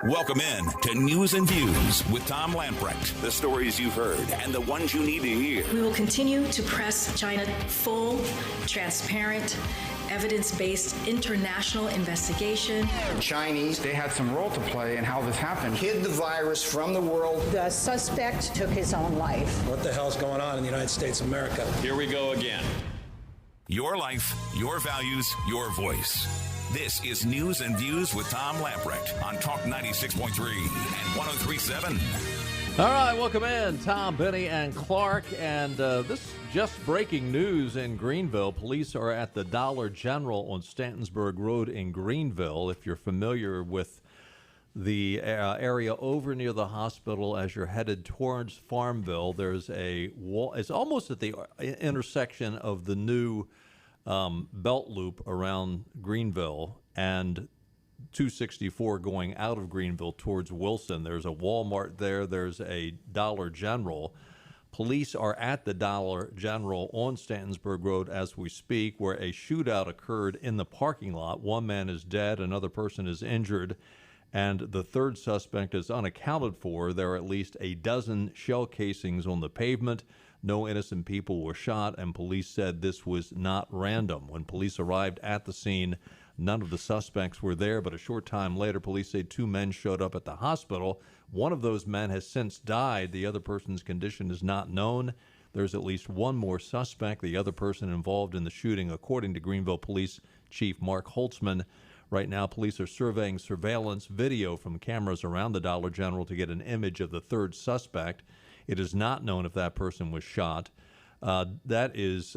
Welcome in to News and Views with Tom Lamprecht. The stories you've heard and the ones you need to hear. We will continue to press China full, transparent, evidence-based international investigation. The Chinese, they had some role to play in how this happened. Hid the virus from the world. The suspect took his own life. What the hell's going on in the United States of America? Here we go again. Your life, your values, your voice. This is News and Views with Tom Lamprecht on Talk 96.3 and 103.7. All right, welcome in. Tom, Benny, and Clark. And this just breaking news in Greenville. Police are at the Dollar General on Stantonsburg Road in Greenville. If you're familiar with the area over near the hospital as you're headed towards Farmville, there's a wall. It's almost at the intersection of the new belt loop around Greenville and 264 going out of Greenville towards Wilson. There's a Walmart there. There's a Dollar General. Police are at the Dollar General on Stantonsburg Road as we speak, where a shootout occurred in the parking lot. One man is dead, another person is injured, and the third suspect is unaccounted for. There are at least a dozen shell casings on the pavement. No innocent people were shot, and police said this was not random. When police arrived at the scene, none of the suspects were there, but a short time later, police say two men showed up at the hospital. One of those men has since died. The other person's condition is not known. There's at least one more suspect, the other person involved in the shooting, according to Greenville Police Chief Mark Holtzman. Right now, police are surveying surveillance video from cameras around the Dollar General to get an image of the third suspect. It is not known if that person was shot. That is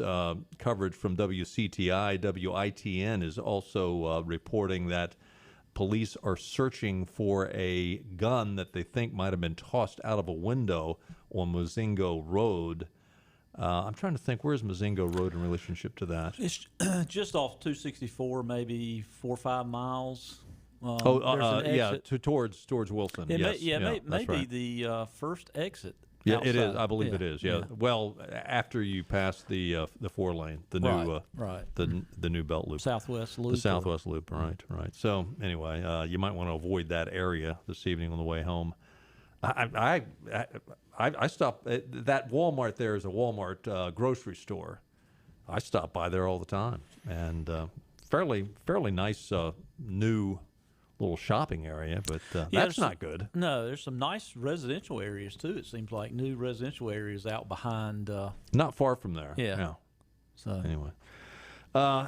coverage from WCTI. WITN is also reporting that police are searching for a gun that they think might have been tossed out of a window on Mozingo Road. I'm trying to think, where's Mozingo Road in relationship to that? It's just off 264, maybe 4 or 5 miles. Towards Wilson. Maybe right. The first exit. Yeah, outside. it is. I believe it is. Yeah. Well, after you pass the 4-lane, the new the new belt loop, Southwest Loop, the Southwest Loop. Right. So anyway, you might want to avoid that area this evening on the way home. I stopped that Walmart. There is a Walmart grocery store. I stop by there all the time, and fairly nice new little shopping area, but that's not good. No, there's some nice residential areas too. It seems like new residential areas out behind. Not far from there. Yeah. So anyway,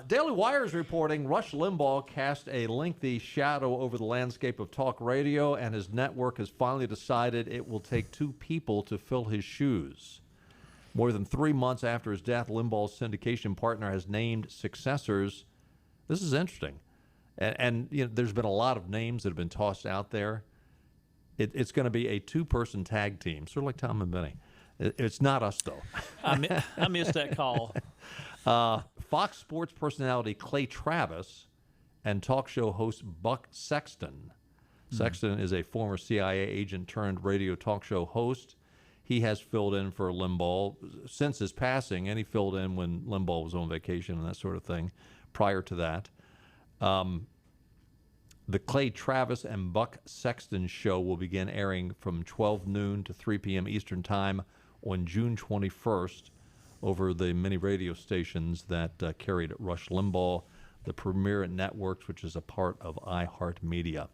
Daily Wire is reporting Rush Limbaugh cast a lengthy shadow over the landscape of talk radio, and his network has finally decided it will take two people to fill his shoes. More than 3 months after his death, Limbaugh's syndication partner has named successors. This is interesting. And you know, there's been a lot of names that have been tossed out there. It's going to be a two-person tag team, sort of like Tom and Benny. It's not us, though. I missed that call. Fox Sports personality Clay Travis and talk show host Buck Sexton. Sexton is a former CIA agent turned radio talk show host. He has filled in for Limbaugh since his passing, and he filled in when Limbaugh was on vacation and that sort of thing prior to that. The Clay Travis and Buck Sexton show will begin airing from 12 noon to 3 p.m. Eastern Time on June 21st over the many radio stations that carried Rush Limbaugh, the Premier Networks, which is a part of iHeartMedia.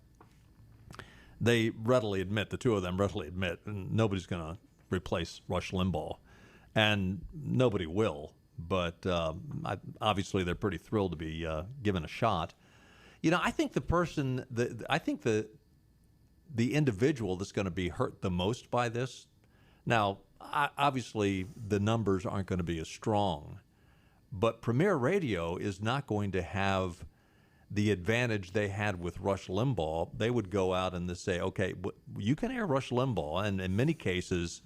They readily admit, the two of them readily admit, nobody's going to replace Rush Limbaugh, and nobody will. But obviously they're pretty thrilled to be given a shot. You know, I think the individual that's going to be hurt the most by this. Now, obviously the numbers aren't going to be as strong, but Premier Radio is not going to have the advantage they had with Rush Limbaugh. They would go out and say, okay, you can air Rush Limbaugh, and in many cases,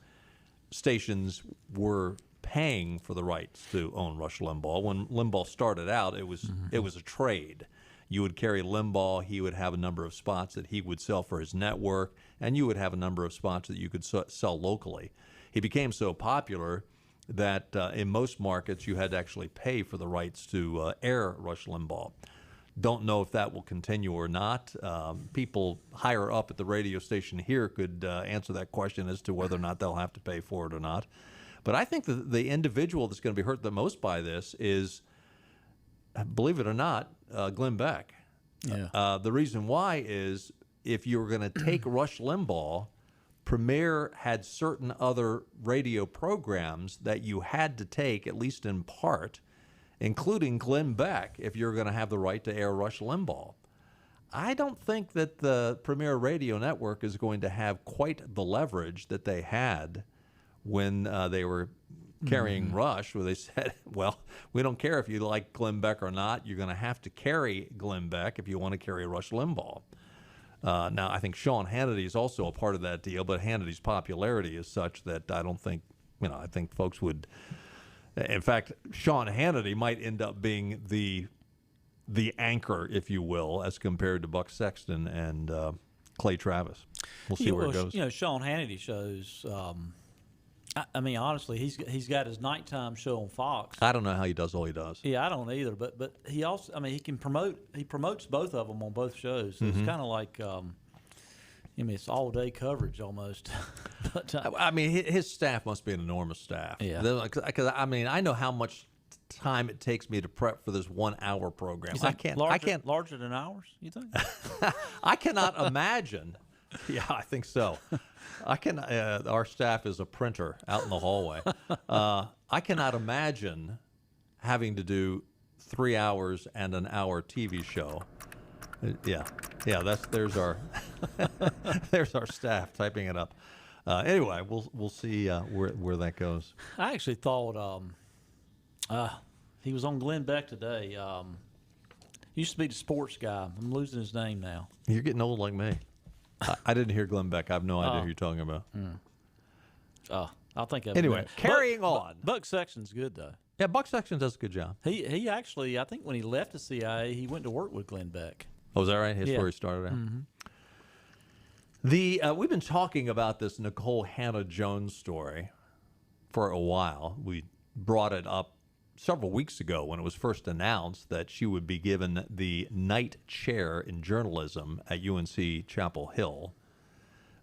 stations were paying for the rights to own Rush Limbaugh. When Limbaugh started out, it was a trade. You would carry Limbaugh, he would have a number of spots that he would sell for his network, and you would have a number of spots that you could sell locally. He became so popular that in most markets you had to actually pay for the rights to air Rush Limbaugh. Don't know if that will continue or not. People higher up at the radio station here could answer that question as to whether or not they'll have to pay for it or not. But I think the individual that's going to be hurt the most by this is, believe it or not, Glenn Beck. Yeah. The reason why is if you were going to take Rush Limbaugh, Premier had certain other radio programs that you had to take, at least in part, including Glenn Beck, if you're going to have the right to air Rush Limbaugh. I don't think that the Premier Radio Network is going to have quite the leverage that they had when they were carrying Rush, where they said, well, we don't care if you like Glenn Beck or not. You're going to have to carry Glenn Beck if you want to carry Rush Limbaugh. Now, I think Sean Hannity is also a part of that deal, but Hannity's popularity is such that I don't think, I think folks would. In fact, Sean Hannity might end up being the anchor, if you will, as compared to Buck Sexton and Clay Travis. We'll see where it goes. Sean Hannity shows. I mean, honestly, he's got his nighttime show on Fox. I don't know how he does all he does. Yeah, I don't either. But he also, he can promotes both of them on both shows. So it's kind of like. It's all-day coverage almost. But, his staff must be an enormous staff. Yeah. Because I know how much time it takes me to prep for this 1 hour program. I can't. Larger than ours, you think? I cannot imagine. Yeah, I think so. Our staff is a printer out in the hallway. I cannot imagine having to do 3 hours and an hour TV show. Yeah. There's our there's our staff typing it up. Anyway, we'll see where that goes. I actually thought he was on Glenn Beck today. Used to be the sports guy. I'm losing his name now. You're getting old like me. I didn't hear Glenn Beck. I have no idea who you're talking about. I think. Anyway, carrying on. Buck Sexton's good though. Yeah, Buck Sexton does a good job. He actually, I think when he left the CIA, he went to work with Glenn Beck. Oh, is that right? That's where he started out. Mm-hmm. We've been talking about this Nicole Hannah-Jones story for a while. We brought it up several weeks ago when it was first announced that she would be given the night chair in journalism at UNC Chapel Hill.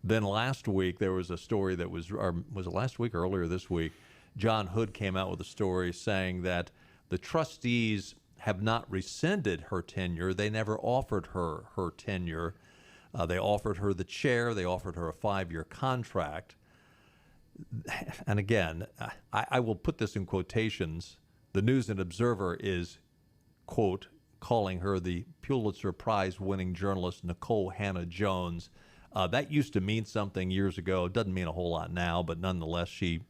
Then last week there was a story that was it last week or earlier this week? John Hood came out with a story saying that the trustees have not rescinded her tenure. They never offered her tenure. They offered her the chair. They offered her a 5-year contract. And again, I will put this in quotations. The News and Observer is, quote, calling her the Pulitzer Prize-winning journalist Nicole Hannah-Jones. That used to mean something years ago. It doesn't mean a whole lot now, but nonetheless, she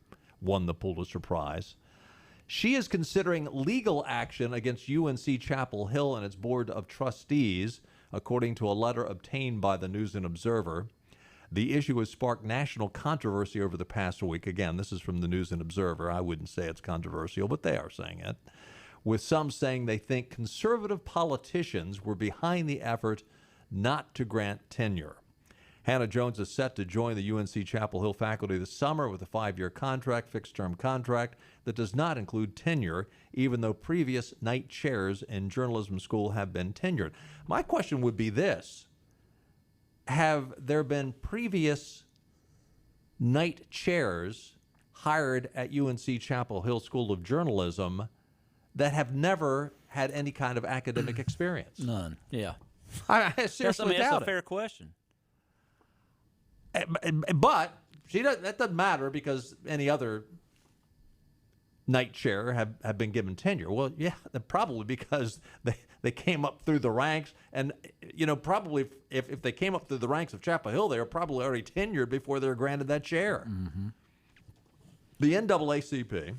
won the Pulitzer Prize. She is considering legal action against UNC Chapel Hill and its board of trustees, according to a letter obtained by the News and Observer. The issue has sparked national controversy over the past week. Again, this is from the News and Observer. I wouldn't say it's controversial, but they are saying it. With some saying they think conservative politicians were behind the effort not to grant tenure. Hannah-Jones is set to join the UNC Chapel Hill faculty this summer with a 5-year contract, fixed-term contract, that does not include tenure, even though previous night chairs in journalism school have been tenured. My question would be this. Have there been previous night chairs hired at UNC Chapel Hill School of Journalism that have never had any kind of academic experience? None. Yeah. I seriously doubt that's it. a fair question. But that doesn't matter because any other night chair have been given tenure. Well, yeah, probably because they came up through the ranks. And, probably if they came up through the ranks of Chapel Hill, they were probably already tenured before they were granted that chair. Mm-hmm. The NAACP,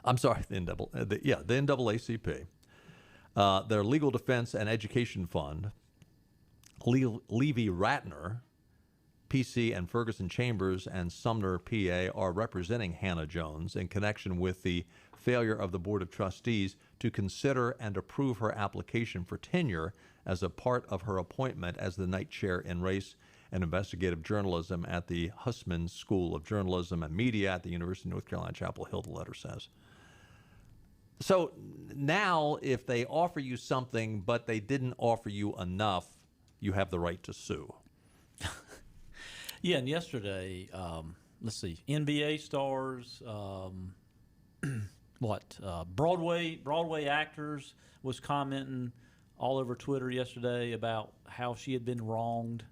the NAACP, their Legal Defense and Education Fund, Levy Ratner, PC and Ferguson Chambers and Sumner, PA, are representing Hannah-Jones in connection with the failure of the Board of Trustees to consider and approve her application for tenure as a part of her appointment as the night chair in race and investigative journalism at the Hussman School of Journalism and Media at the University of North Carolina, Chapel Hill, the letter says. So now, if they offer you something but they didn't offer you enough, you have the right to sue. Yeah, and yesterday, let's see, NBA stars, Broadway actors was commenting all over Twitter yesterday about how she had been wronged.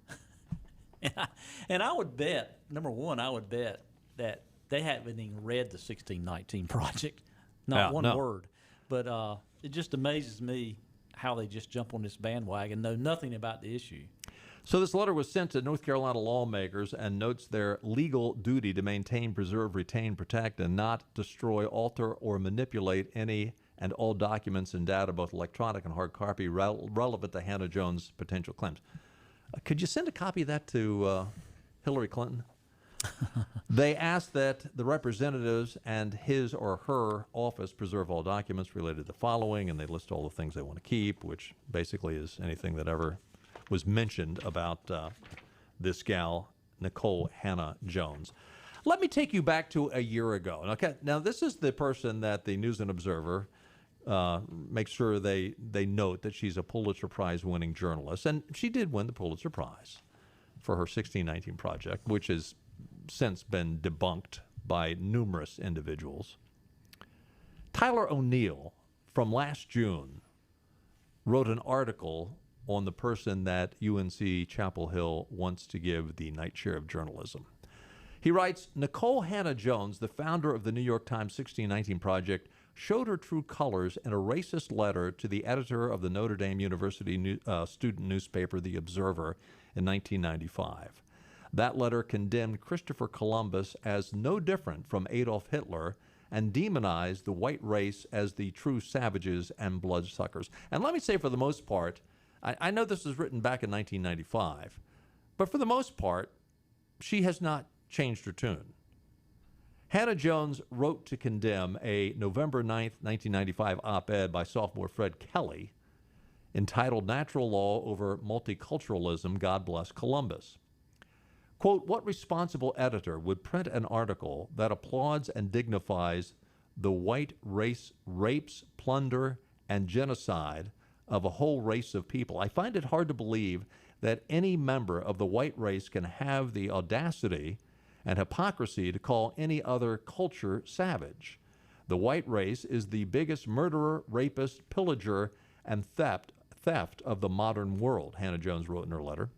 and I would bet, number one, that they haven't even read the 1619 Project, not one word. But it just amazes me how they just jump on this bandwagon, know nothing about the issue. So this letter was sent to North Carolina lawmakers and notes their legal duty to maintain, preserve, retain, protect, and not destroy, alter, or manipulate any and all documents and data, both electronic and hard copy, relevant to Hannah Jones' potential claims. Could you send a copy of that to Hillary Clinton? They asked that the representatives and his or her office preserve all documents related to the following, and they list all the things they want to keep, which basically is anything that ever was mentioned about this gal, Nicole Hannah Jones. Let me take you back to a year ago. Okay, now this is the person that the News and Observer makes sure they note that she's a Pulitzer Prize winning journalist, and she did win the Pulitzer Prize for her 1619 Project, which has since been debunked by numerous individuals. Tyler O'Neill from last June wrote an article on the person that UNC Chapel Hill wants to give the Knight Chair of Journalism. He writes, Nicole Hannah Jones, the founder of the New York Times 1619 Project, showed her true colors in a racist letter to the editor of the Notre Dame University student newspaper, The Observer, in 1995. That letter condemned Christopher Columbus as no different from Adolf Hitler and demonized the white race as the true savages and bloodsuckers. And let me say, for the most part, I know this was written back in 1995, but for the most part, she has not changed her tune. Hannah Jones wrote to condemn a November 9th, 1995 op-ed by sophomore Fred Kelly entitled Natural Law Over Multiculturalism, God Bless Columbus. Quote, what responsible editor would print an article that applauds and dignifies the white race rapes, plunder, and genocide of a whole race of people? I find it hard to believe that any member of the white race can have the audacity and hypocrisy to call any other culture savage. The white race is the biggest murderer, rapist, pillager, and theft of the modern world, Hannah Jones wrote in her letter.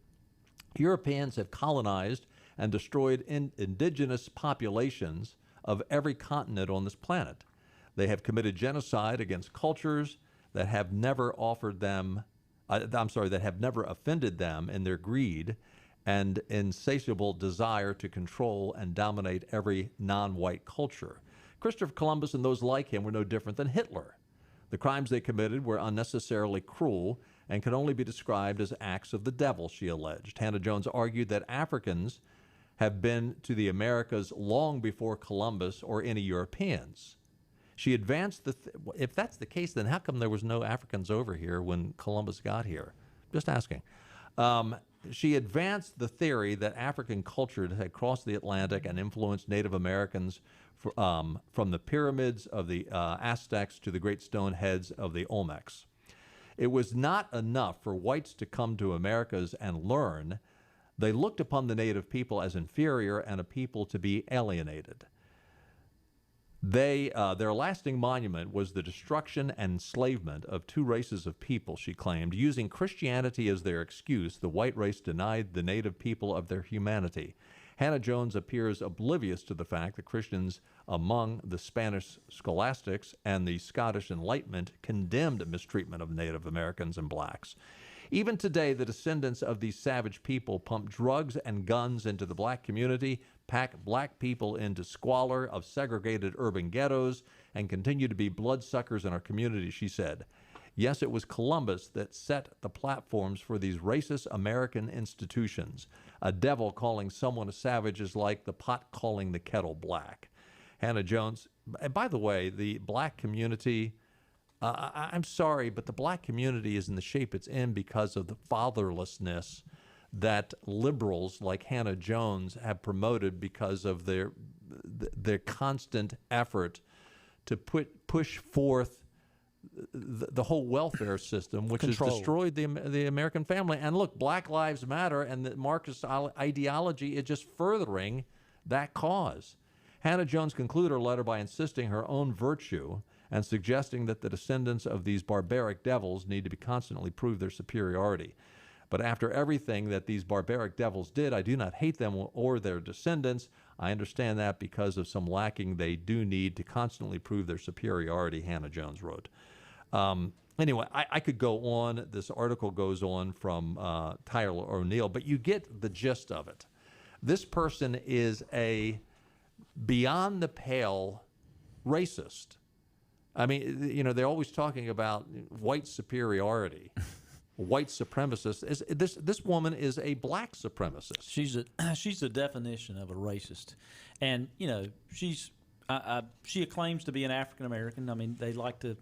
Europeans have colonized and destroyed indigenous populations of every continent on this planet. They have committed genocide against cultures that have never that have never offended them in their greed and insatiable desire to control and dominate every non-white culture. Christopher Columbus and those like him were no different than Hitler. The crimes they committed were unnecessarily cruel and can only be described as acts of the devil, she alleged. Hannah Jones argued that Africans have been to the Americas long before Columbus or any Europeans. She advanced if that's the case, then how come there was no Africans over here when Columbus got here? Just asking. She advanced the theory that African culture had crossed the Atlantic and influenced Native Americans from the pyramids of the Aztecs to the great stone heads of the Olmecs. It was not enough for whites to come to Americas and learn. They looked upon the native people as inferior and a people to be alienated. Their lasting monument was the destruction and enslavement of two races of people, she claimed. Using Christianity as their excuse, the white race denied the native people of their humanity. Hannah Jones appears oblivious to the fact that Christians among the Spanish scholastics and the Scottish Enlightenment condemned mistreatment of Native Americans and blacks. Even today, the descendants of these savage people pump drugs and guns into the black community, pack black people into squalor of segregated urban ghettos, and continue to be bloodsuckers in our community, she said. Yes, it was Columbus that set the platforms for these racist American institutions. A devil calling someone a savage is like the pot calling the kettle black. Hannah Jones, and by the way, the black community, I'm sorry, but the black community is in the shape it's in because of the fatherlessness that liberals like Hannah Jones have promoted because of their constant effort to push forth the whole welfare system, which Control. has destroyed the American family. And look, Black Lives Matter and the Marxist ideology is just furthering that cause. Hannah Jones concluded her letter by insisting her own virtue and suggesting that the descendants of these barbaric devils need to be constantly prove their superiority. But after everything that these barbaric devils did, I do not hate them or their descendants. I understand that because of some lacking they do need to constantly prove their superiority, Hannah Jones wrote. Anyway, I could go on. This article goes on from Tyler O'Neill, but you get the gist of it. This person is a beyond the pale racist. I mean, you know, they're always talking about white superiority. White supremacist. This woman is a black supremacist. She's the definition of a racist, and you know she claims to be an African American. I mean, they like to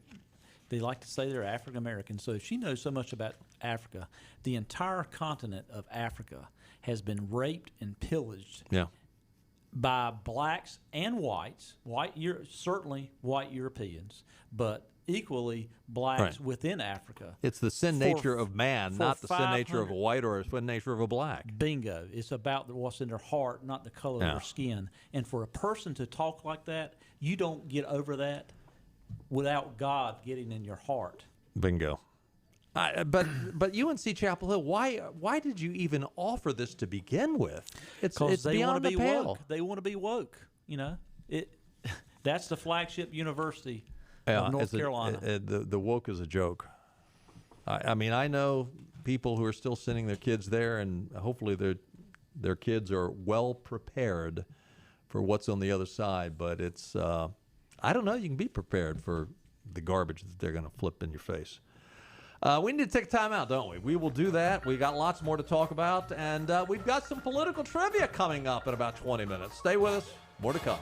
say they're African American. So if she knows so much about Africa, the entire continent of Africa has been raped and pillaged. Yeah. By blacks and whites, certainly white Europeans, but equally blacks within Africa. It's the sin nature of man, not the sin nature of a white or the sin nature of a black. Bingo. It's about what's in their heart, not the color of their skin. And for a person to talk like that, you don't get over that without God getting in your heart. Bingo. But UNC Chapel Hill, why did you even offer this to begin with? It's they beyond want to the be pale. woke. They want to be woke. You know, that's the flagship university Yeah, of North Carolina. The woke is a joke. I mean, I know people who are still sending their kids there, and hopefully their kids are well prepared for what's on the other side. But it's I don't know. You can be prepared for the garbage that they're going to flip in your face. We need to take a time out, don't we? We will do that. We got lots more to talk about, and we've got some political trivia coming up in about 20 minutes. Stay with us. More to come.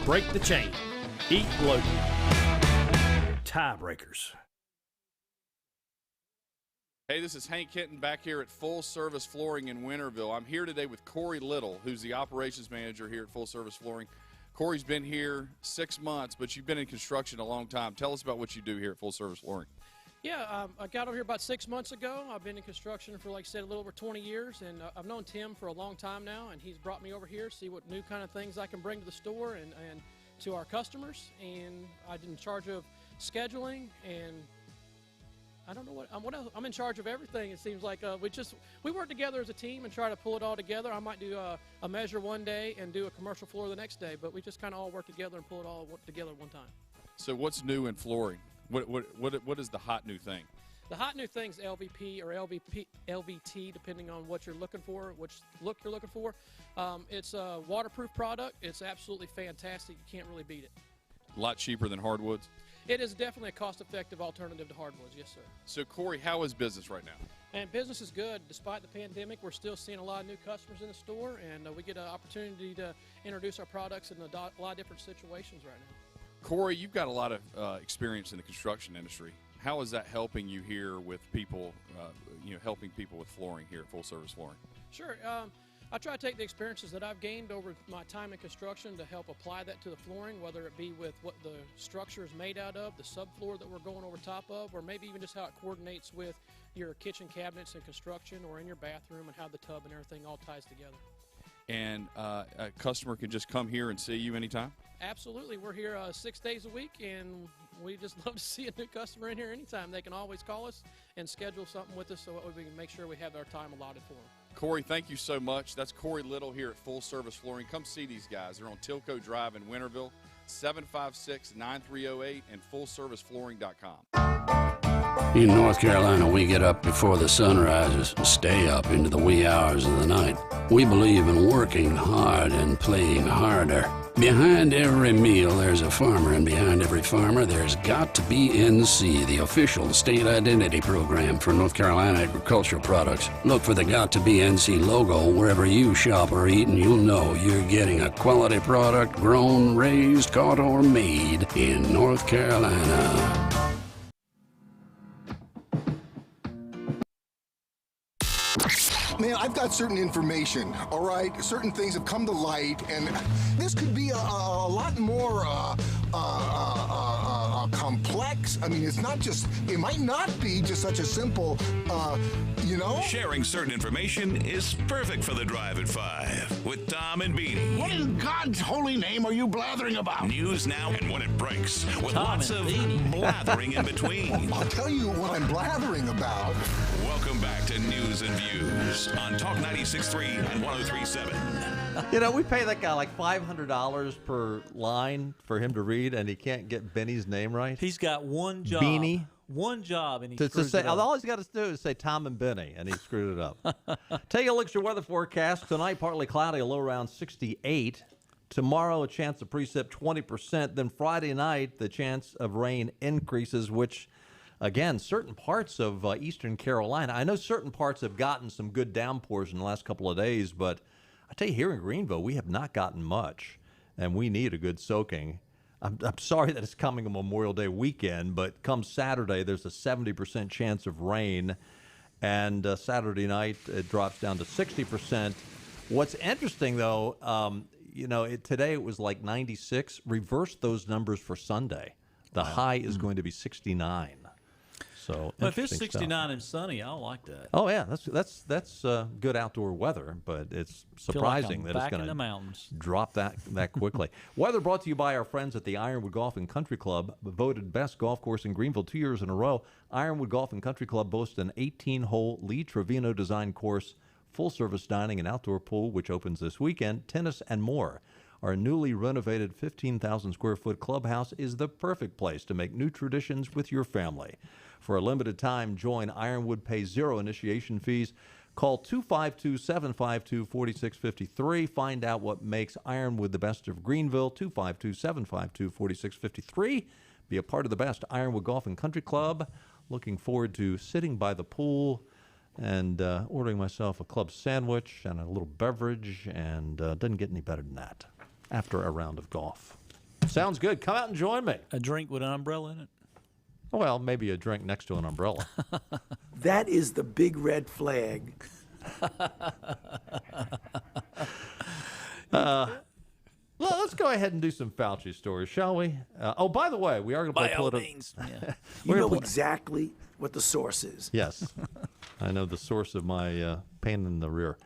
Break the chain. Eat bloated. Tiebreakers. Hey, this is Hank Hinton back here at Full Service Flooring in Winterville. I'm here today with Corey Little, who's the operations manager here at Full Service Flooring. Corey's been here 6 months, but you've been in construction a long time. Tell us about what you do here at Full Service Flooring. Yeah, I got over here about 6 months ago. I've been in construction for, like I said, a little over 20 years, and I've known Tim for a long time now, and he's brought me over here to see what new kind of things I can bring to the store and to our customers. And I'm in charge of scheduling, and I don't know what else. I'm in charge of everything. It seems like we work together as a team and try to pull it all together. I might do a measure one day and do a commercial floor the next day, but we just kind of all work together and pull it all together at one time. So what's new in flooring? What is the hot new thing? The hot new thing is LVP or LVT, depending on what you're looking for, which look you're looking for. It's a waterproof product. It's absolutely fantastic. You can't really beat it. A lot cheaper than hardwoods? It is definitely a cost-effective alternative to hardwoods, yes, sir. So, Corey, how is business right now? And business is good. Despite the pandemic, we're still seeing a lot of new customers in the store, and we get an opportunity to introduce our products in a lot of different situations right now. Corey, you've got a lot of experience in the construction industry. How is that helping you here with people, helping people with flooring here at Full Service Flooring? Sure. I try to take the experiences that I've gained over my time in construction to help apply that to the flooring, whether it be with what the structure is made out of, the subfloor that we're going over top of, or maybe even just how it coordinates with your kitchen cabinets in construction or in your bathroom and how the tub and everything all ties together. And a customer can just come here and see you anytime? Absolutely. We're here 6 days a week, and we just love to see a new customer in here anytime. They can always call us and schedule something with us so we can make sure we have our time allotted for them. Corey, thank you so much. That's Corey Little here at Full Service Flooring. Come see these guys. They're on Tilco Drive in Winterville, 756-9308 and FullServiceFlooring.com. In North Carolina, we get up before the sun rises and stay up into the wee hours of the night. We believe in working hard and playing harder. Behind every meal, there's a farmer, and behind every farmer, there's got to be NC, the official state identity program for North Carolina agricultural products. Look for the Got to Be NC logo wherever you shop or eat, and you'll know you're getting a quality product grown, raised, caught, or made in North Carolina. Man, I've got certain information, all right? Certain things have come to light, and this could be a lot more complex. I mean, it's not just, it might not be just such a simple, Sharing certain information is perfect for the Drive at 5 with Tom and Beanie. What in God's holy name are you blathering about? News now and when it breaks, with lots of blathering in between. I'll tell you what I'm blathering about. Welcome back to News and Views on Talk 96.3 and 103.7. You know, we pay that guy like $500 per line for him to read, and he can't get Benny's name right. He's got one job. Beanie. One job, and he to screws say, it up. all he's got to do is say Tom and Benny, and he screwed it up. Take a look at your weather forecast. Tonight, partly cloudy, a low around 68. Tomorrow, a chance of precip 20%. Then Friday night, the chance of rain increases, which, again, certain parts of eastern Carolina, I know certain parts have gotten some good downpours in the last couple of days, but I tell you, here in Greenville, we have not gotten much, and we need a good soaking. I'm sorry that it's coming a Memorial Day weekend, but come Saturday, there's a 70% chance of rain, and Saturday night, it drops down to 60%. What's interesting, though, today it was like 96. Reverse those numbers for Sunday. The high is going to be 69. So well, if it's 69 stuff. and sunny, I don't like that. Oh yeah, that's good outdoor weather, but it's surprising that it's going to drop that quickly. Weather brought to you by our friends at the Ironwood Golf and Country Club, voted best golf course in Greenville 2 years in a row. Ironwood Golf and Country Club boasts an 18-hole Lee Trevino design course, full-service dining and outdoor pool, which opens this weekend, tennis, and more. Our newly renovated 15,000-square-foot clubhouse is the perfect place to make new traditions with your family. For a limited time, join Ironwood, pay zero initiation fees. Call 252-752-4653. Find out what makes Ironwood the best of Greenville, 252-752-4653. Be a part of the best Ironwood Golf and Country Club. Looking forward to sitting by the pool and ordering myself a club sandwich and a little beverage, and doesn't get any better than that after a round of golf. Sounds good. Come out and join me. A drink with an umbrella in it? Well, maybe a drink next to an umbrella. That is the big red flag. Well, let's go ahead and do some Fauci stories, shall we? By the way, we are going to play political. By all means. Yeah. You know exactly what the source is. Yes. I know the source of my pain in the rear.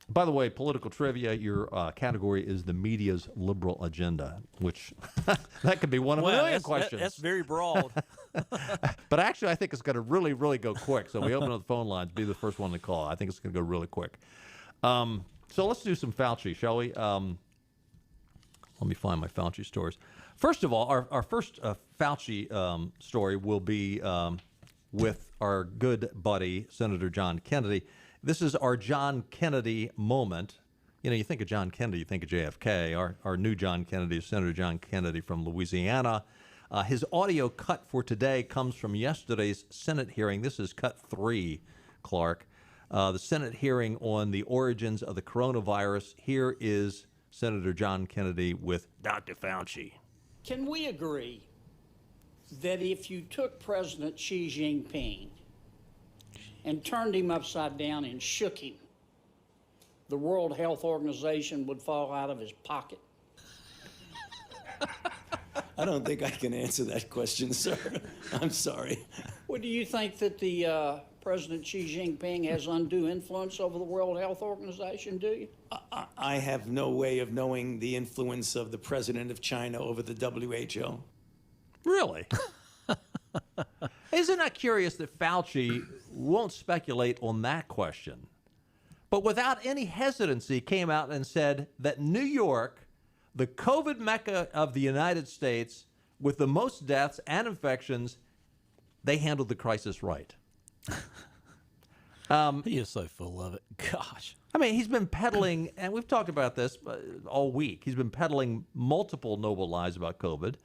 By the way, political trivia, your category is the media's liberal agenda, which that could be one of a million questions. That's very broad. But actually, I think it's going to really, really go quick. So we open up the phone lines, be the first one to call. I think it's going to go really quick. So let's do some Fauci, shall we? Let me find my Fauci stories. First of all, our first Fauci story will be with our good buddy, Senator John Kennedy. This is our John Kennedy moment. You know, you think of John Kennedy, you think of JFK. Our new John Kennedy is Senator John Kennedy from Louisiana. His audio cut for today comes from yesterday's Senate hearing. This is cut 3, Clark. The Senate hearing on the origins of the coronavirus. Here is Senator John Kennedy with Dr. Fauci. Can we agree that if you took President Xi Jinping and turned him upside down and shook him, the World Health Organization would fall out of his pocket? I don't think I can answer that question, sir. I'm sorry. Well, do you think that the President Xi Jinping has undue influence over the World Health Organization, do you? I have no way of knowing the influence of the president of China over the WHO. Really? Isn't that curious that Fauci won't speculate on that question, but without any hesitancy came out and said that New York, the COVID mecca of the United States, with the most deaths and infections, they handled the crisis right. He is so full of it. Gosh. I mean, he's been peddling, and we've talked about this all week. He's been peddling multiple noble lies about COVID.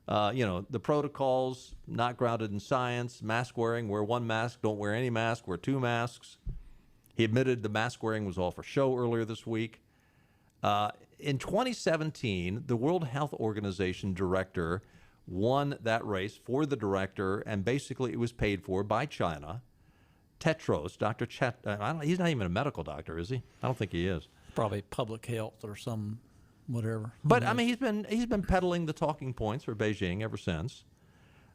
The protocols not grounded in science, mask wearing, wear one mask, don't wear any mask, wear two masks. He admitted the mask wearing was all for show earlier this week. In 2017, the World Health Organization director won that race for the director, and basically it was paid for by China. Tedros, Dr. He's not even a medical doctor, is he? I don't think he is. Probably public health or some whatever. But I mean, he's been peddling the talking points for Beijing ever since.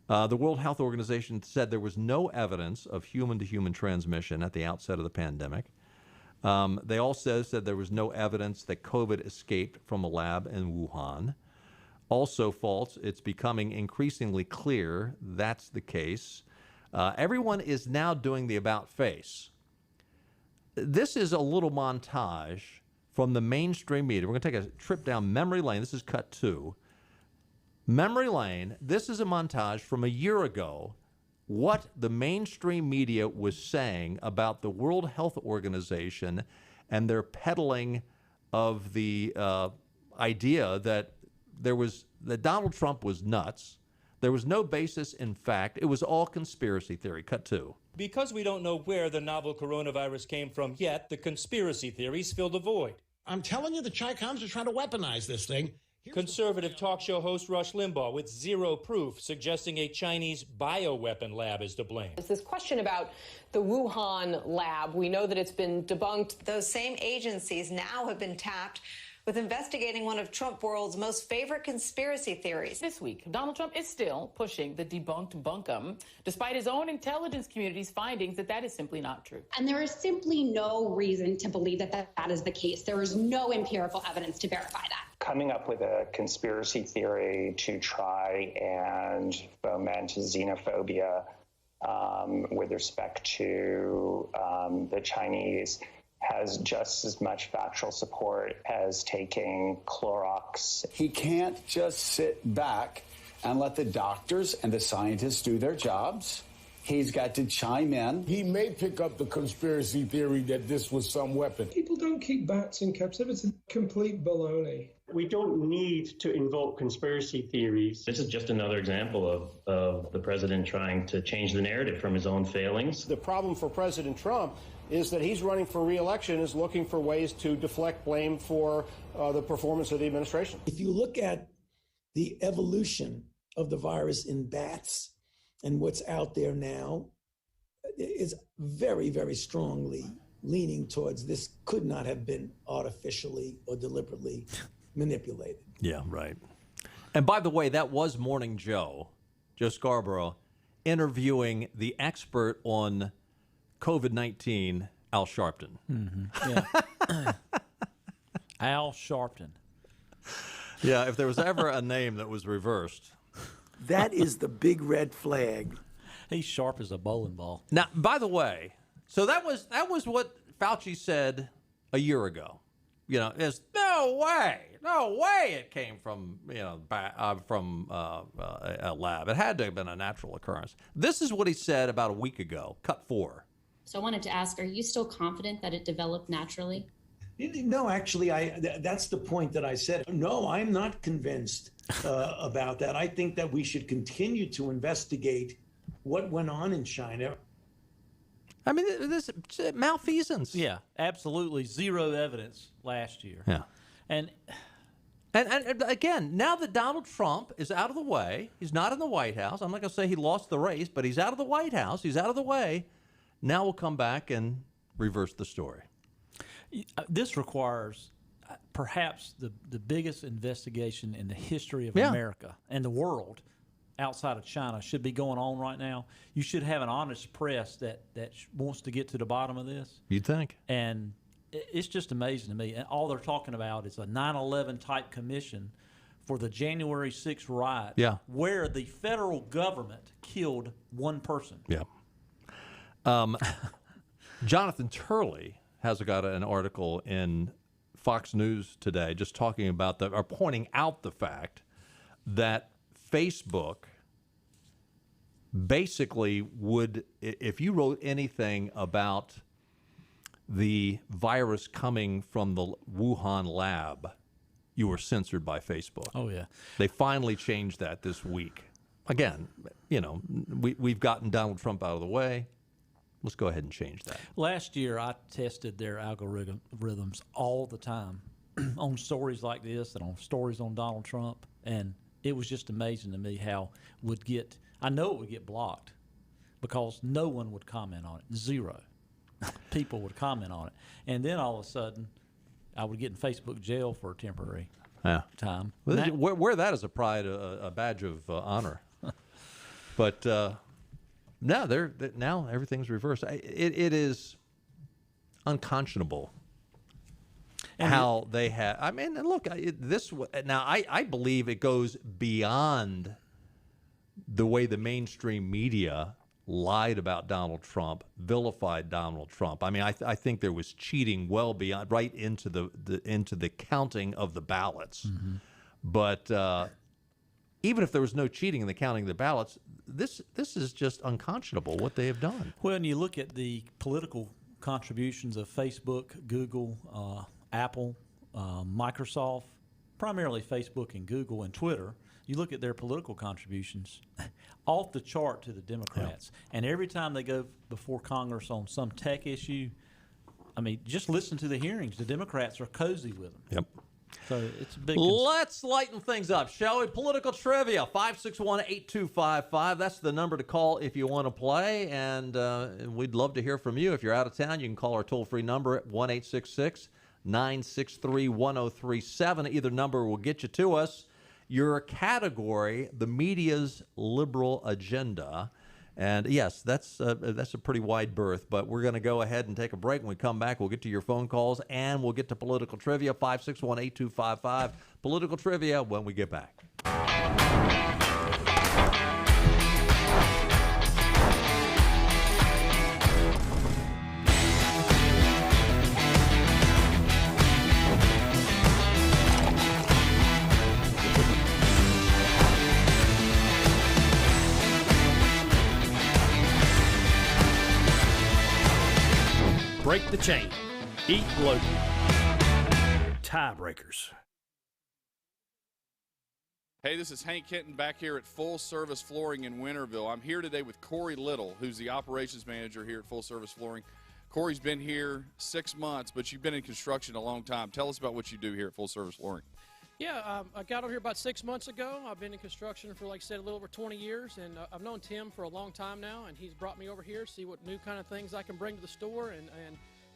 The World Health Organization said there was no evidence of human-to-human transmission at the outset of the pandemic. They also said there was no evidence that COVID escaped from a lab in Wuhan. Also false. It's becoming increasingly clear that's the case. Everyone is now doing the about face. This is a little montage from the mainstream media. We're going to take a trip down memory lane. This is cut 2. Memory lane, this is a montage from a year ago, what the mainstream media was saying about the World Health Organization and their peddling of the idea that that Donald Trump was nuts. There was no basis in fact. It was all conspiracy theory. Cut 2. Because we don't know where the novel coronavirus came from yet, the conspiracy theories fill the void. I'm telling you, the Chi-Coms are trying to weaponize this thing. Conservative talk show host Rush Limbaugh with zero proof, suggesting a Chinese bioweapon lab is to blame. It's this question about the Wuhan lab. We know that it's been debunked. Those same agencies now have been tapped with investigating one of Trump world's most favorite conspiracy theories. This week, Donald Trump is still pushing the debunked bunkum, despite his own intelligence community's findings that is simply not true. And there is simply no reason to believe that is the case. There is no empirical evidence to verify that. Coming up with a conspiracy theory to try and foment xenophobia with respect to the Chinese has just as much factual support as taking Clorox. He can't just sit back and let the doctors and the scientists do their jobs. He's got to chime in. He may pick up the conspiracy theory that this was some weapon. People don't keep bats in captivity. Complete baloney. We don't need to invoke conspiracy theories. This is just another example of the president trying to change the narrative from his own failings. The problem for President Trump is that he's running for re-election, is looking for ways to deflect blame for the performance of the administration. If you look at the evolution of the virus in bats and what's out there now, is very, very strongly leaning towards this could not have been artificially or deliberately manipulated. Yeah, right. And by the way, that was Morning Joe Scarborough, interviewing the expert on COVID-19, Al Sharpton. Mm-hmm. Yeah. Al Sharpton. Yeah, if there was ever a name that was reversed. That is the big red flag. He's sharp as a bowling ball. Now, by the way, so that was what Fauci said a year ago. There's no way it came from a lab. It had to have been a natural occurrence. This is what he said about a week ago. Cut 4. So I wanted to ask, are you still confident that it developed naturally? No, actually, that's the point that I said. No, I'm not convinced about that. I think that we should continue to investigate what went on in China. I mean, this malfeasance. Yeah, absolutely zero evidence last year. Yeah. And again, now that Donald Trump is out of the way, he's not in the White House. I'm not going to say he lost the race, but he's out of the White House. He's out of the way. Now we'll come back and reverse the story. This requires perhaps the biggest investigation in the history of America and the world outside of China should be going on right now. You should have an honest press that wants to get to the bottom of this. You'd think. And it's just amazing to me. And all they're talking about is a 9/11 type commission for the January 6th riot, where the federal government killed one person. Yeah. Jonathan Turley has got an article in Fox News today just talking about or pointing out the fact that Facebook basically would, if you wrote anything about the virus coming from the Wuhan lab, you were censored by Facebook. Oh, yeah. They finally changed that this week. Again, we've gotten Donald Trump out of the way. Let's go ahead and change that. Last year, I tested their algorithms all the time on stories like this and on stories on Donald Trump, and it was just amazing to me how I know it would get blocked because no one would comment on it. Zero people would comment on it. And then all of a sudden, I would get in Facebook jail for a temporary time. Well, wear that as a pride, a badge of honor. But now everything's reversed. It is unconscionable how they have. I mean, look, I believe it goes beyond the way the mainstream media lied about Donald Trump, vilified Donald Trump. I mean, I think there was cheating well beyond, right into the counting of the ballots. Mm-hmm. But even if there was no cheating in the counting of the ballots, this is just unconscionable what they have done. Well, and you look at the political contributions of Facebook, Google, Apple, Microsoft, primarily Facebook and Google and Twitter. You look at their political contributions, off the chart to the Democrats. Yeah. And every time they go before Congress on some tech issue, I mean, just listen to the hearings. The Democrats are cozy with them. Yep. So it's a big Let's lighten things up, shall we? Political trivia, 561-8255. That's the number to call if you want to play, and we'd love to hear from you. If you're out of town, you can call our toll-free number at 1-866-963-1037. Either number will get you to us. Your category, the media's liberal agenda. And yes, that's a pretty wide berth, but we're going to go ahead and take a break. When we come back, we'll get to your phone calls, and we'll get to political trivia, 561-8255. Political trivia when we get back. Break the chain. Eat local. Tiebreakers. Hey, this is Hank Hinton back here at Full Service Flooring in Winterville. I'm here today with Corey Little, who's the operations manager here at Full Service Flooring. Corey's been here 6 months, but you've been in construction a long time. Tell us about what you do here at Full Service Flooring. Yeah, I got over here about 6 months ago. I've been in construction for, like I said, a little over 20 years, and I've known Tim for a long time now, and he's brought me over here to see what new kind of things I can bring to the store and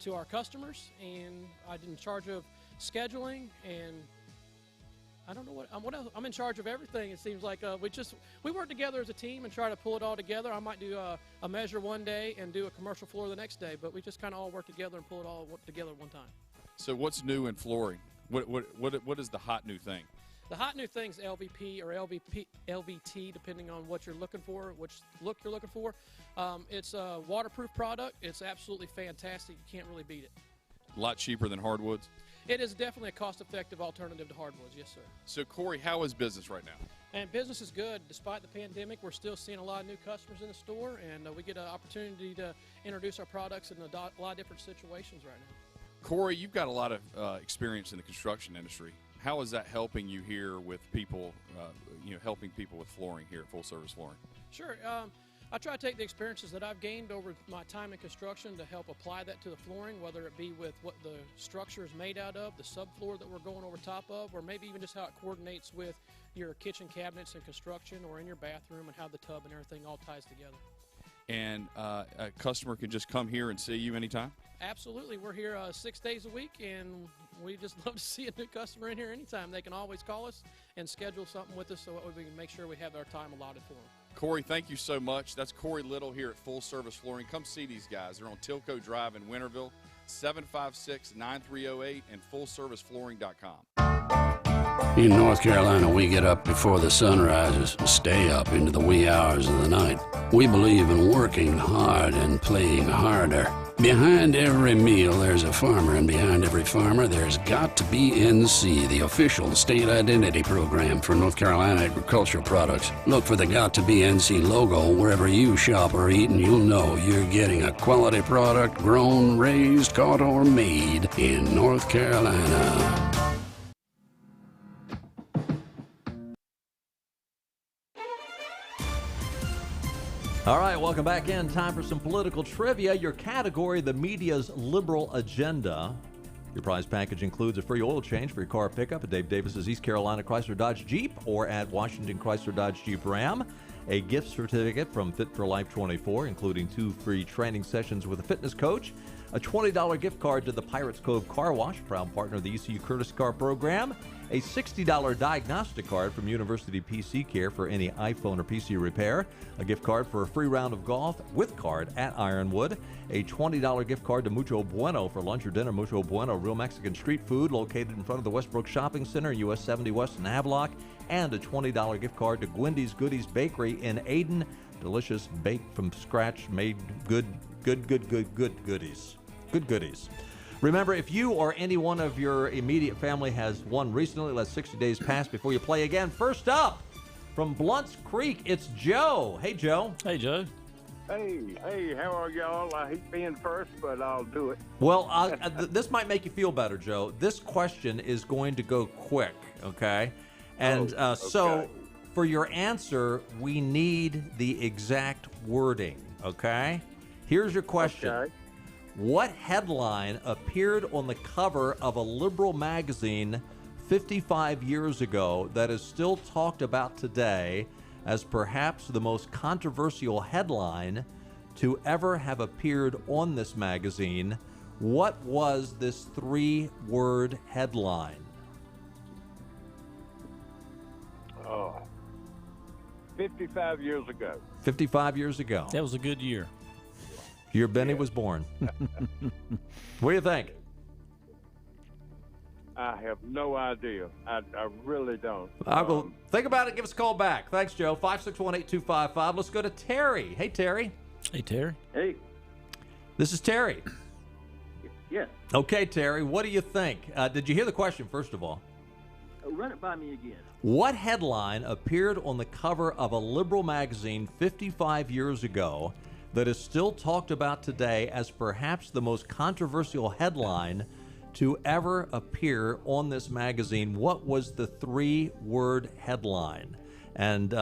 to our customers. And I'm in charge of scheduling, and I don't know what else. I'm in charge of everything. It seems like we work together as a team and try to pull it all together. I might do a measure one day and do a commercial floor the next day, but we just kind of all work together and pull it all together at one time. So what's new in flooring? What is the hot new thing? The hot new thing's LVP or LVT, depending on what you're looking for, which look you're looking for. It's a waterproof product. It's absolutely fantastic. You can't really beat it. A lot cheaper than hardwoods? It is definitely a cost-effective alternative to hardwoods, yes, sir. So, Corey, how is business right now? And business is good. Despite the pandemic, we're still seeing a lot of new customers in the store, and we get an opportunity to introduce our products in a lot of different situations right now. Corey, you've got a lot of experience in the construction industry. How is that helping you here with people, helping people with flooring here at Full Service Flooring? Sure. I try to take the experiences that I've gained over my time in construction to help apply that to the flooring, whether it be with what the structure is made out of, the subfloor that we're going over top of, or maybe even just how it coordinates with your kitchen cabinets in construction or in your bathroom and how the tub and everything all ties together. And a customer can just come here and see you anytime? Absolutely. We're here 6 days a week, and we just love to see a new customer in here anytime. They can always call us and schedule something with us so we can make sure we have our time allotted for them. Corey, thank you so much. That's Corey Little here at Full Service Flooring. Come see these guys. They're on Tilco Drive in Winterville, 756-9308 and fullserviceflooring.com. In North Carolina, we get up before the sun rises and stay up into the wee hours of the night. We believe in working hard and playing harder. Behind every meal, there's a farmer, and behind every farmer, there's got to be NC, the official state identity program for North Carolina agricultural products. Look for the Got to Be NC logo wherever you shop or eat, and you'll know you're getting a quality product grown, raised, caught, or made in North Carolina. All right, welcome back in. Time for some political trivia. Your category, the media's liberal agenda. Your prize package includes a free oil change for your car pickup at Dave Davis's East Carolina Chrysler Dodge Jeep or at Washington Chrysler Dodge Jeep Ram. A gift certificate from Fit for Life 24, including 2 free training sessions with a fitness coach. A $20 gift card to the Pirates Cove Car Wash, proud partner of the ECU Curtis Car Program. A $60 diagnostic card from University PC Care for any iPhone or PC repair. A gift card for a free round of golf with card at Ironwood. A $20 gift card to Mucho Bueno for lunch or dinner. Mucho Bueno, real Mexican street food located in front of the Westbrook Shopping Center, US 70 West in Havelock. And a $20 gift card to Gwendy's Goodies Bakery in Ayden. Delicious, baked from scratch, made good goodies. Good goodies. Remember, if you or any one of your immediate family has won recently, let 60 days pass before you play again. First up, from Blunt's Creek, it's Joe. Hey, Joe. Hey, Joe. Hey, how are y'all? I hate being first, but I'll do it. Well, this might make you feel better, Joe. This question is going to go quick, okay? And so for your answer, we need the exact wording, okay? Here's your question. Okay. What headline appeared on the cover of a liberal magazine 55 years ago that is still talked about today as perhaps the most controversial headline to ever have appeared on this magazine? What was this 3-word headline? 55 years ago. 55 years ago. That was a good year. Year Benny was born. What do you think? I have no idea. I really don't. Well, think about it. Give us a call back. Thanks, Joe. 561-8255. Let's go to Terry. Hey, Terry. Hey, Terry. Hey. This is Terry. Yes. Okay, Terry. What do you think? Did you hear the question, first of all? Run it by me again. What headline appeared on the cover of a liberal magazine 55 years ago that is still talked about today as perhaps the most controversial headline to ever appear on this magazine? What was the 3-word headline? And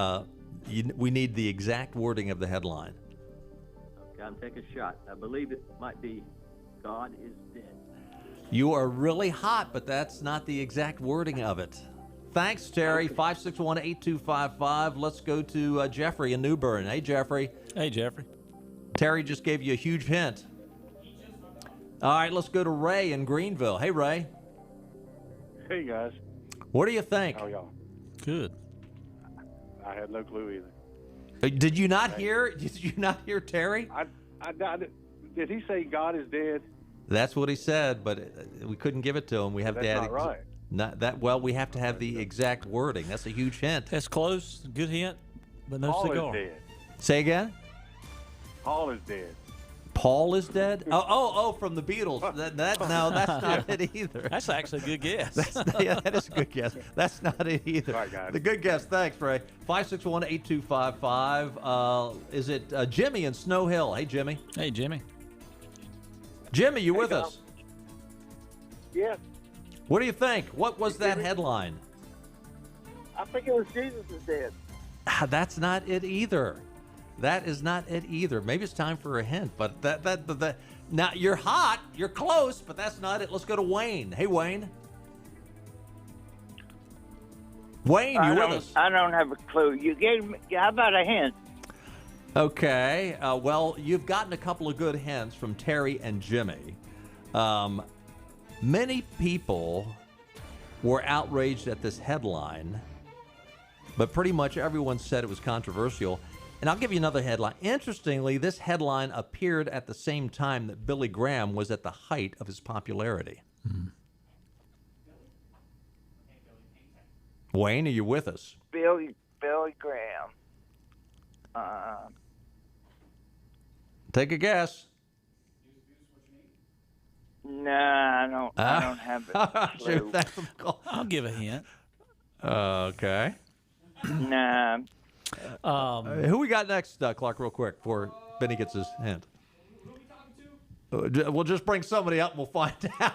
we need the exact wording of the headline. Okay, I'm taking a shot. I believe it might be God is Dead. You are really hot, but that's not the exact wording of it. Thanks, Terry. 561-8255. Let's go to Jeffrey in New Bern. Hey, Jeffrey. Hey, Jeffrey. Terry just gave you a huge hint. All right, let's go to Ray in Greenville. Hey, Ray. Hey, guys. What do you think? How are y'all? Good. I had no clue either. Did you not hear? Did you not hear Terry? Did he say God is dead? That's what he said, but we couldn't give it to him. We have That's to add not right. Not that well. We have to have the exact wording. That's a huge hint. That's close. Good hint, but no Paul cigar. is dead. Say again. Paul is dead. Paul is dead? Oh, from the Beatles. No, that's not it either. That's actually a good guess. That is a good guess. That's not it either. All right, guys. The good guess. Thanks, Ray. 561-8255. Is it Jimmy in Snow Hill? Hey, Jimmy. Hey, Jimmy. Jimmy, you with us? Yes. What do you think? What was that headline? I think it was Jesus is dead. That's not it either. That is not it either. Maybe it's time for a hint, but that now you're hot, you're close, but that's not it. Let's go to Wayne. Hey, Wayne. Wayne, you with us? I don't have a clue. You gave me. How about a hint? Okay. Well, you've gotten a couple of good hints from Terry and Jimmy. Many people were outraged at this headline, but pretty much everyone said it was controversial. And I'll give you another headline. Interestingly, this headline appeared at the same time that Billy Graham was at the height of his popularity. Wayne, are you with us? Billy Graham. Take a guess. No, I don't have a clue. Shoot, thanks for the call. I'll give a hint. Okay. Nah. Who we got next, Clark, real quick, before Benny gets his hint? We'll just bring somebody up and we'll find out.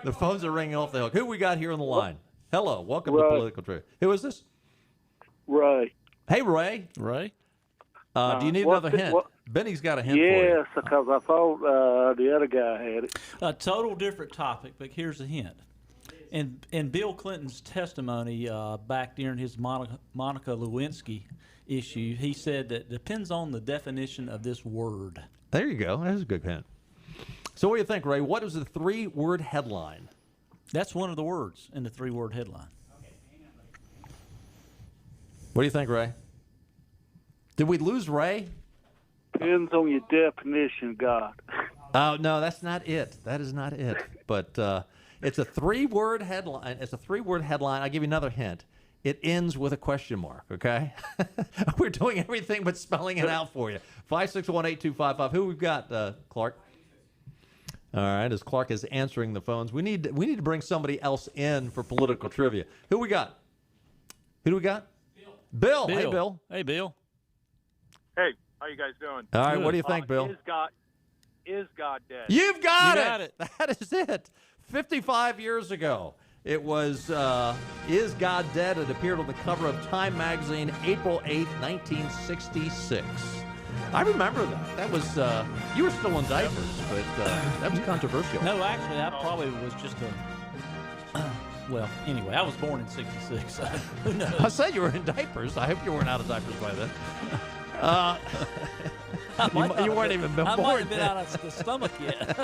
The phones are ringing off the hook. Who we got here on the line? Hello, welcome to Political Trivia. Who is this? Ray. Hey, Ray. Ray. Do you need another hint? Benny's got a hint for you. Yes, because I thought the other guy had it. A total different topic, but here's a hint. In Bill Clinton's testimony back during his Monica Lewinsky issue, he said that it depends on the definition of this word. There you go. That's a good hint. So what do you think, Ray? What is the 3-word headline? That's one of the words in the 3-word headline. What do you think, Ray? Did we lose Ray? Depends on your definition, God. Oh, no, that's not it. That is not it. But it's a 3-word headline. It's a 3-word headline. I'll give you another hint. It ends with a question mark, okay? We're doing everything but spelling it out for you. 5618255. Who we've got, Clark? All right, as Clark is answering the phones, we need to bring somebody else in for political trivia. Who we got? Who do we got? Bill. Hey, Bill. Hey, Bill. Hey, how you guys doing? All right, what do you think, Bill? Is God dead? You've got it. That is it. 55 years ago, it was Is God Dead? It appeared on the cover of Time magazine, April 8th, 1966. I remember that. That was, you were still in diapers, but that was controversial. No, actually, I probably was just well, anyway, I was born in 66, so who knows? I said you were in diapers. I hope you weren't out of diapers by then. You weren't even born. I might have been out of the stomach yet.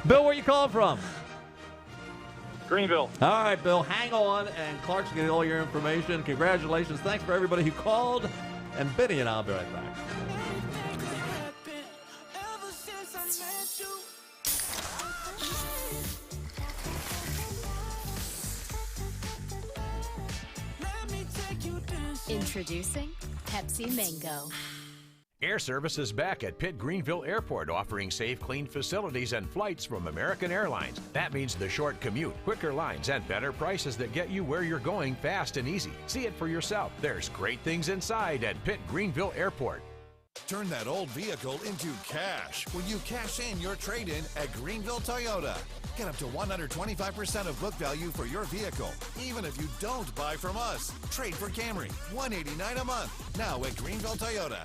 Bill, where you calling from? Greenville. All right, Bill, hang on, and Clark's getting all your information. Congratulations. Thanks for everybody who called, and Benny and I'll be right back. Introducing Pepsi Mango. Air Service is back at Pitt Greenville Airport, offering safe, clean facilities and flights from American Airlines. That means the short commute, quicker lines, and better prices that get you where you're going fast and easy. See it for yourself. There's great things inside at Pitt Greenville Airport. Turn that old vehicle into cash when you cash in your trade-in at Greenville Toyota. Get up to 125% of book value for your vehicle, even if you don't buy from us. Trade for Camry, $189 a month. Now at Greenville Toyota.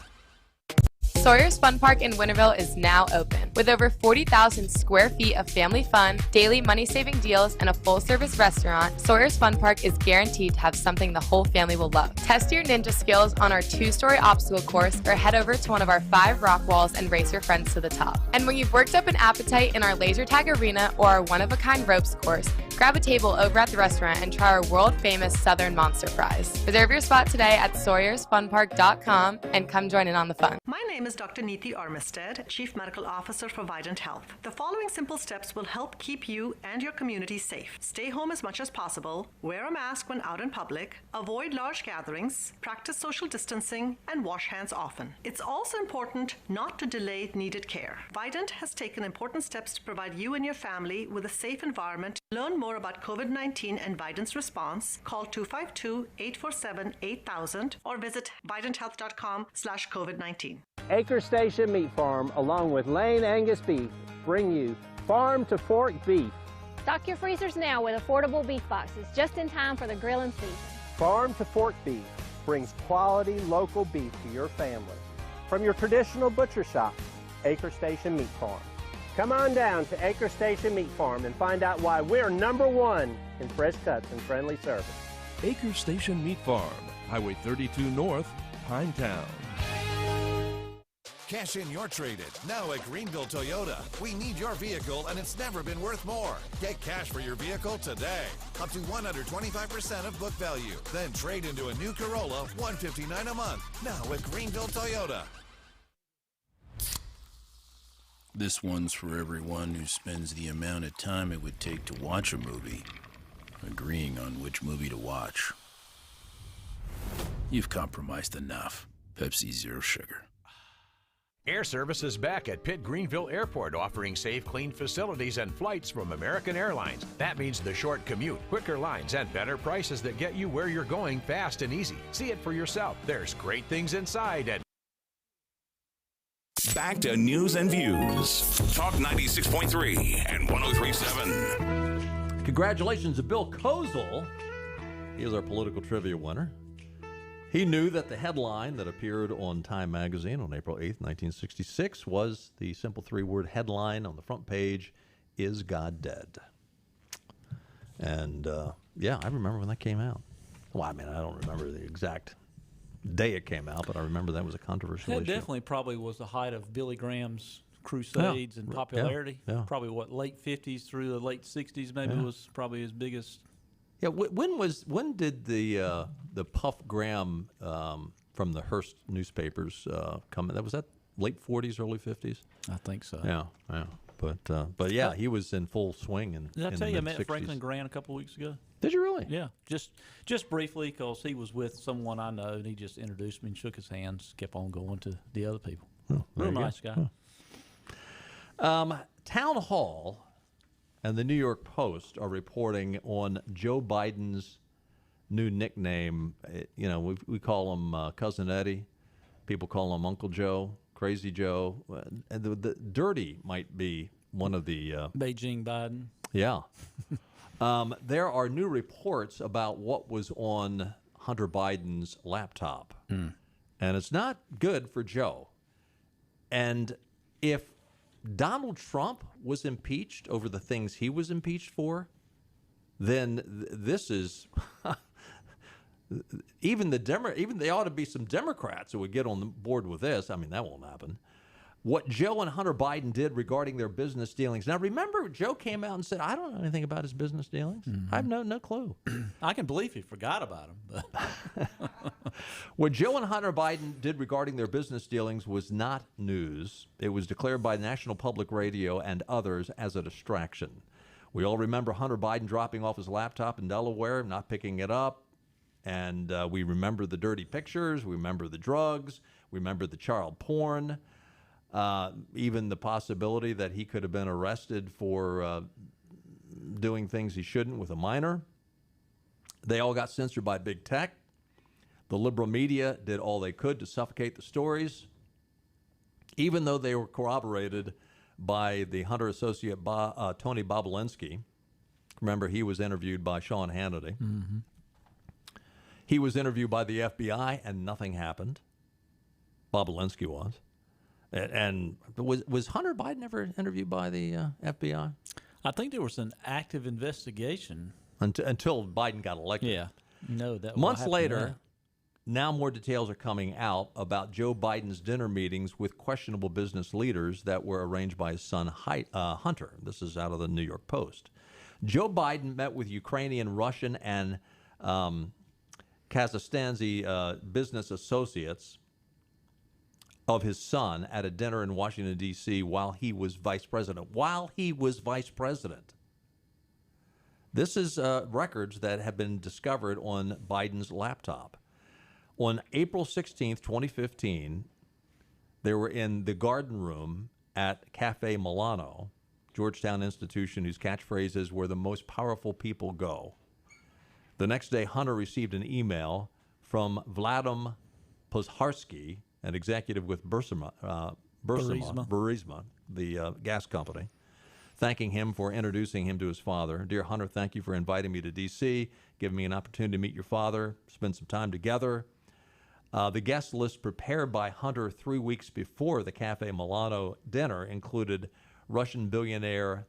Sawyer's Fun Park in Winterville is now open. With over 40,000 square feet of family fun, daily money-saving deals, and a full-service restaurant, Sawyer's Fun Park is guaranteed to have something the whole family will love. Test your ninja skills on our 2-story obstacle course or head over to one of our 5 rock walls and race your friends to the top. And when you've worked up an appetite in our laser tag arena or our one-of-a-kind ropes course, grab a table over at the restaurant and try our world-famous Southern Monster Fries. Reserve your spot today at SawyersFunPark.com and come join in on the fun. My name is Dr. Neeti Armistead, Chief Medical Officer for Vidant Health. The following simple steps will help keep you and your community safe. Stay home as much as possible, wear a mask when out in public, avoid large gatherings, practice social distancing, and wash hands often. It's also important not to delay needed care. Vidant has taken important steps to provide you and your family with a safe environment. Learn more about COVID-19 and Vidant's response. Call 252-847-8000 or visit vidanthealth.com/COVID-19. Acre Station Meat Farm, along with Lane Angus Beef, bring you Farm to Fork Beef. Stock your freezers now with affordable beef boxes, just in time for the grilling season. Farm to Fork Beef brings quality local beef to your family. From your traditional butcher shop, Acre Station Meat Farm. Come on down to Acre Station Meat Farm and find out why we're #1 in fresh cuts and friendly service. Acre Station Meat Farm, Highway 32 North, Pinetown. Cash in your trade-in now at Greenville Toyota. We need your vehicle, and it's never been worth more. Get cash for your vehicle today. Up to 125% of book value. Then trade into a new Corolla, $159 a month. Now at Greenville Toyota. This one's for everyone who spends the amount of time it would take to watch a movie, agreeing on which movie to watch. You've compromised enough. Pepsi Zero Sugar. Air Service is back at Pitt Greenville Airport, offering safe, clean facilities and flights from American Airlines. That means the short commute, quicker lines, and better prices that get you where you're going fast and easy. See it for yourself. There's great things inside at... Back to news and views. Talk 96.3 and 103.7. Congratulations to Bill Kozel. He is our political trivia winner. He knew that the headline that appeared on Time magazine on April 8th, 1966 was the simple three-word headline on the front page, "Is God Dead?" And, yeah, I remember when that came out. Well, I mean, I don't remember the exact day it came out, but I remember that was a controversial That issue. definitely probably was the height of Billy Graham's crusades and popularity. Yeah. Probably, late 50s through the late 60s maybe was probably his biggest... Yeah, when did the Puff Graham from the Hearst newspapers come? Was that late 40s, early 50s? I think so. Yeah. But yeah, he was in full swing in. Did I in tell the you I met mid-60s. Franklin Grant a couple of weeks ago? Did you really? Yeah, just briefly, because he was with someone I know, and he just introduced me and shook his hands. Kept on going to the other people. Real nice guy. Town Hall and the New York Post are reporting on Joe Biden's new nickname. You know, we call him Cousin Eddie. People call him Uncle Joe, Crazy Joe. And the Dirty might be one of the... Beijing Biden. Yeah. There are new reports about what was on Hunter Biden's laptop. And it's not good for Joe. And if Donald Trump was impeached over the things he was impeached for, then this is even there ought to be some Democrats who would get on the board with this. I mean, that won't happen. What Joe and Hunter Biden did regarding their business dealings. Now, remember, Joe came out and said, "I don't know anything about his business dealings. I have no clue." I can believe he forgot about him. But What Joe and Hunter Biden did regarding their business dealings was not news. It was declared by National Public Radio and others as a distraction. We all remember Hunter Biden dropping off his laptop in Delaware, not picking it up. And we remember the dirty pictures. We remember the drugs. We remember the child porn. Even the possibility that he could have been arrested for doing things he shouldn't with a minor. They all got censored by big tech. The liberal media did all they could to suffocate the stories, even though they were corroborated by the Hunter associate Tony Bobulinski. Remember, he was interviewed by Sean Hannity. Mm-hmm. He was interviewed by the FBI, and nothing happened. Bobulinski was. And was Hunter Biden ever interviewed by the FBI? I think there was an active investigation. Until Biden got elected. Yeah. No, that months later, now more details are coming out about Joe Biden's dinner meetings with questionable business leaders that were arranged by his son Hunter. This is out of the New York Post. Joe Biden met with Ukrainian, Russian, and Kazakhstani business associates of his son at a dinner in Washington, D.C. while he was vice president. This is records that have been discovered on Biden's laptop. On April 16th, 2015, they were in the garden room at Cafe Milano, Georgetown institution whose catchphrase is "where the most powerful people go." The next day, Hunter received an email from Vladim Pozharsky, an executive with Burisma, the gas company, thanking him for introducing him to his father. "Dear Hunter, thank you for inviting me to D.C., giving me an opportunity to meet your father, spend some time together." The guest list prepared by Hunter 3 weeks before the Cafe Milano dinner included Russian billionaire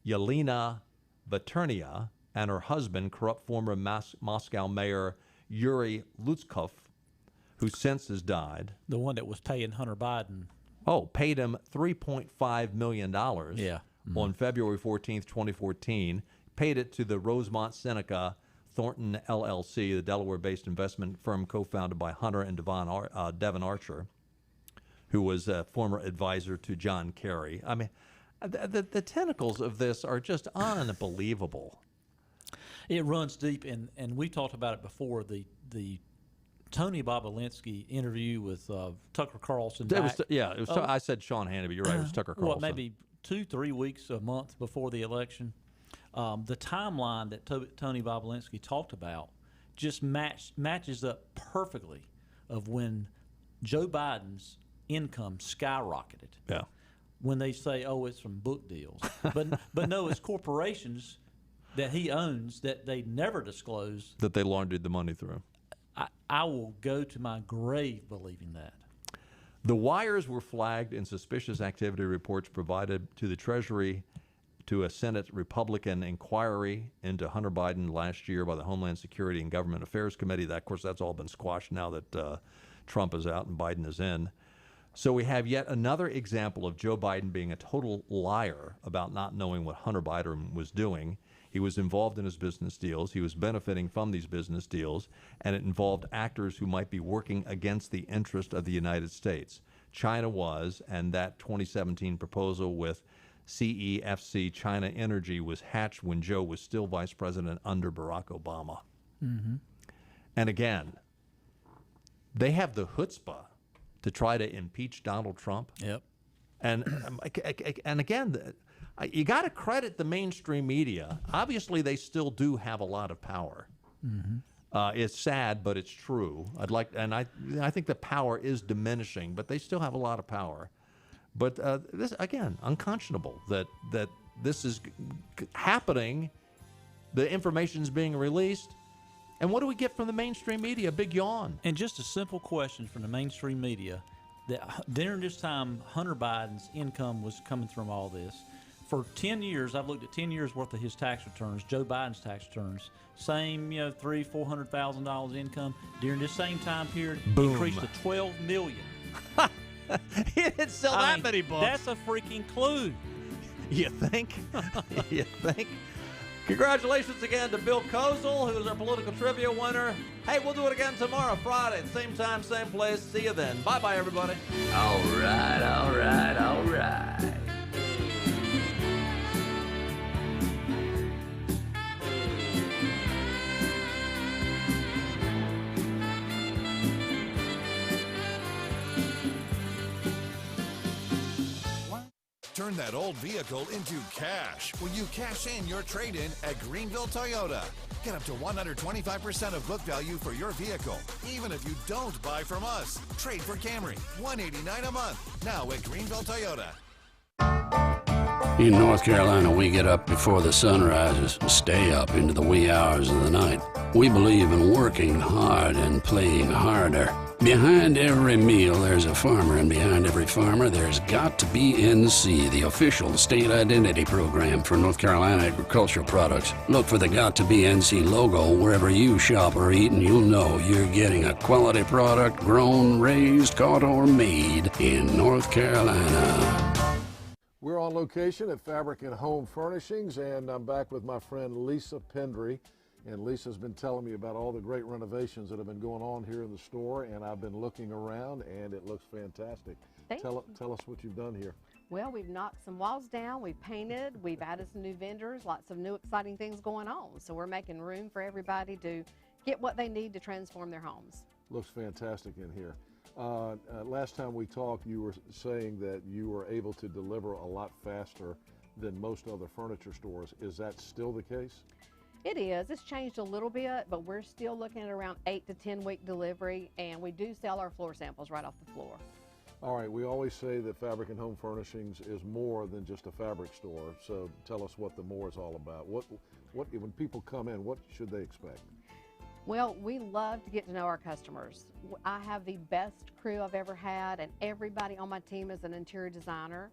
Yelena Vaternia and her husband, corrupt former Moscow mayor Yuri Lutskov, who since has died. The one that was paying Hunter Biden. Oh, paid him $3.5 million on February 14th, 2014. Paid it to the Rosemont Seneca Thornton LLC, the Delaware-based investment firm co-founded by Hunter and Devon Archer, who was a former advisor to John Kerry. I mean, the tentacles of this are just unbelievable. It runs deep, and we talked about it before, the Tony Bobolinsky interview with Tucker Carlson. I said Sean Hannity. You're right. It was Tucker Carlson. Well, maybe 2-3 weeks, a month before the election. The timeline that Tony Bobolinsky talked about just matches up perfectly of when Joe Biden's income skyrocketed. Yeah. When they say, "Oh, it's from book deals," but no, it's corporations that he owns that they never disclose that they laundered the money through. I will go to my grave believing that. The wires were flagged in suspicious activity reports provided to the Treasury to a Senate Republican inquiry into Hunter Biden last year by the Homeland Security and Government Affairs Committee. That, of course, that's all been squashed now that Trump is out and Biden is in. So we have yet another example of Joe Biden being a total liar about not knowing what Hunter Biden was doing. He was involved in his business deals. He was benefiting from these business deals, and it involved actors who might be working against the interest of the United States. China was, and that 2017 proposal with CEFC China Energy was hatched when Joe was still vice president under Barack Obama. Mm-hmm. And again, they have the chutzpah to try to impeach Donald Trump. Yep. And again, you got to credit the mainstream media. Obviously, they still do have a lot of power. Mm-hmm. It's sad, but it's true. I think the power is diminishing, but they still have a lot of power. But this, again, unconscionable that this is happening. The information is being released. And what do we get from the mainstream media? A big yawn. And just a simple question from the mainstream media. That during this time, Hunter Biden's income was coming from all this. For 10 years, I've looked at 10 years worth of his tax returns, Joe Biden's tax returns. Same, $300,000-$400,000 income. During this same time period, Boom. Increased to $12 million. He didn't sell that many books. That's a freaking clue. You think? You think? Congratulations again to Bill Kozel, who is our political trivia winner. Hey, we'll do it again tomorrow, Friday, same time, same place. See you then. Bye-bye, everybody. All right, all right, all right. Turn that old vehicle into cash when you cash in your trade-in at Greenville Toyota. Get up to 125% of book value for your vehicle, even if you don't buy from us. Trade for Camry, $189 a month, now at Greenville Toyota. In North Carolina, we get up before the sun rises and stay up into the wee hours of the night. We believe in working hard and playing harder. Behind every meal, there's a farmer, and behind every farmer, there's got to be NC, the official state identity program for North Carolina agricultural products. Look for the Got to Be NC logo wherever you shop or eat, and you'll know you're getting a quality product grown, raised, caught, or made in North Carolina. We're on location at Fabric and Home Furnishings, and I'm back with my friend Lisa Pendry. And Lisa's been telling me about all the great renovations that have been going on here in the store, and I've been looking around, and it looks fantastic. Tell us what you've done here. Well, we've knocked some walls down, we've painted, we've added some new vendors, lots of new exciting things going on. So we're making room for everybody to get what they need to transform their homes. Looks fantastic in here. Last time we talked, you were saying that you were able to deliver a lot faster than most other furniture stores. Is that still the case? It is. It's changed a little bit, but we're still looking at around 8 to 10 week delivery, and we do sell our floor samples right off the floor. All right, we always say that Fabric and Home Furnishings is more than just a fabric store, so tell us what the more is all about. What when people come in, what should they expect? Well, we love to get to know our customers. I have the best crew I've ever had, and everybody on my team is an interior designer.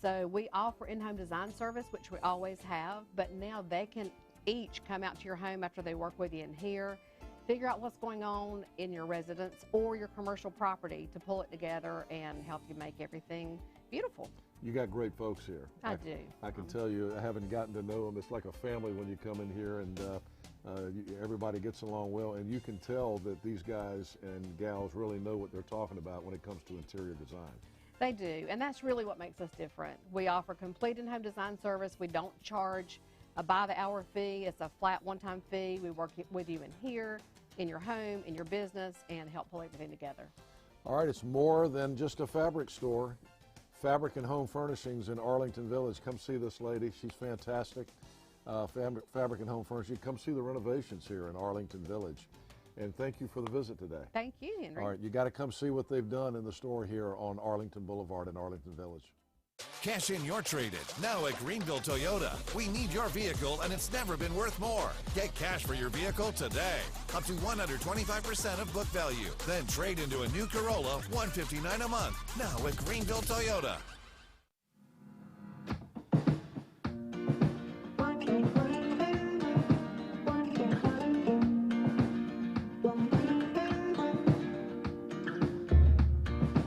So we offer in-home design service, which we always have, but now they can each come out to your home after they work with you in here, figure out what's going on in your residence or your commercial property to pull it together and help you make everything beautiful. You got great folks here. I do. I can tell you, I haven't gotten to know them. It's like a family when you come in here, and everybody gets along well, and you can tell that these guys and gals really know what they're talking about when it comes to interior design. They do, and that's really what makes us different. We offer complete in-home design service. We don't charge a by-the-hour fee. It's a flat one-time fee. We work with you in here, in your home, in your business, and help pull everything together. All right, it's more than just a fabric store. Fabric and Home Furnishings in Arlington Village. Come see this lady. She's fantastic. Fabric and Home Furnishings. Come see the renovations here in Arlington Village. And thank you for the visit today. Thank you, Henry. All right, you got to come see what they've done in the store here on Arlington Boulevard in Arlington Village. Cash in your trade-in now at Greenville Toyota. We need your vehicle, and it's never been worth more. Get cash for your vehicle today, up to 125% of book value. Then trade into a new Corolla, $159 a month. Now at Greenville Toyota.